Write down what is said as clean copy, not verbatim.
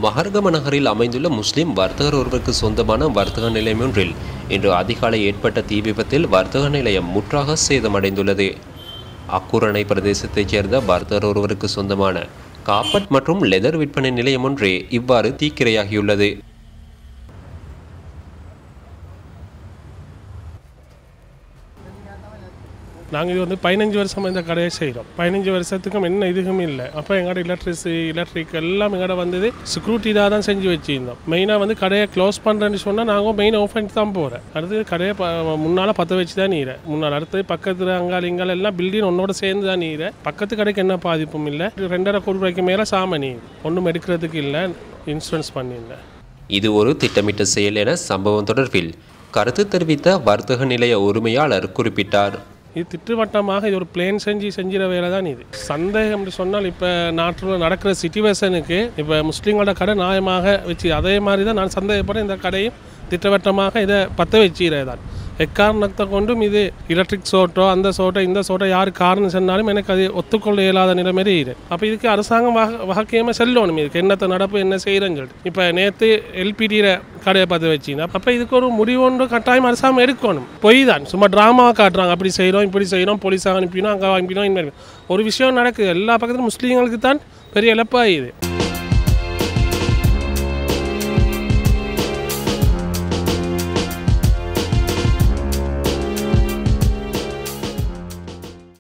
மஹர்கம நகரில் அமைந்துள்ள முஸ்லிம் வர்த்தகர் ஒருவருக்கு சொந்தமான வர்த்தக நிலையம் ஒன்றில் இன்று அதிகாலை ஏற்பட்ட தீ விபத்தில் வர்த்தக நிலையம் முற்றாக சேதமடைந்துள்ளது. அக்குரணை பிரதேசத்தைச் சேர்ந்த வர்த்தகர் ஒருவருக்கு சொந்தமான காப்பட் மற்றும் லெதர் விற்பனை நிலையம் ஒன்றே இவ்வாறு தீக்கிரையாகியுள்ளது. நாங்கள் இது 15 வருஷமாக இந்த கடையை செய்கிறோம். 15 வருஷத்துக்கும் என்ன இதுவும் இல்லை. அப்போ எங்களோட எலக்ட்ரிக் எல்லாம் எங்கள்ட வந்தது செக்யூரிட்டியாக தான் செஞ்சு வச்சுருந்தோம். மெயினாக கடையை க்ளோஸ் பண்ணுறேன்னு சொன்னால் நாங்கள் மெயின் ஆஃப் பண்ணிட்டு தான் போகிறேன். அடுத்தது கடையை முன்னால் பற்ற வச்சு தான் நீரேன். முன்னால் அடுத்தது பக்கத்தில் அங்கால இங்கால எல்லாம் பில்டிங் ஒன்னோட சேர்ந்து தான் நீரேன். பக்கத்து கடைக்கு என்ன பாதிப்பும் இல்லை. 2.5 கோடி ரூபாய்க்கு மேலே சாமணி ஒன்றும் எடுக்கிறதுக்கு இல்லை. இன்சூரன்ஸ் பண்ணியிருந்தேன். இது ஒரு திட்டமிட்ட செயல் என சம்பவம் தொடர்பில் கருத்து தெரிவித்த வர்த்தக நிலைய உரிமையாளர் குறிப்பிட்டார். இது திட்டவட்டமாக இது ஒரு பிளேன் செஞ்சிட வேலை தான் இது. சந்தேகம் சொன்னால் இப்போ நாட்டில் நடக்கிற சிச்சுவேஷனுக்கு இப்போ முஸ்லீம்களோட கடை நியாயமாக வச்சு அதே மாதிரி தான் நான் சந்தேகப்பட இந்த கடையும் திட்டவட்டமாக இதை பற்ற வச்சுக்கிறே தான். எக்காரணத்தை கொண்டும் இது எலக்ட்ரிக் சோட்டோ அந்த சோட்டோ இந்த சோட்டோ யார் காரணம் சொன்னாலும் எனக்கு அது ஒத்துக்கொள்ள இயலாத நிலைமையே இது. அப்போ இதுக்கு அரசாங்கம் வகையமாக செல்லணும். இதுக்கு என்னத்தை நடப்பு என்ன செய்கிறேன்னு சொல்லிட்டு இப்போ நேற்று எல்பிடியில் கடையை பார்த்து வச்சிங்கன்னா அப்போ இதுக்கு ஒரு முடிவு ஒன்று கட்டாயம் அரசாங்கம் எடுக்கணும். பொய் தான் சும்மா ட்ராமாவாக காட்டுறாங்க. அப்படி செய்கிறோம் இப்படி செய்கிறோம் போலீஸாக அனுப்பினோம் அங்கே அனுப்பினோம். ஒரு விஷயம் நடக்குது எல்லா பக்கத்துலையும் முஸ்லீம்களுக்கு தான் பெரிய இழப்பாக இது.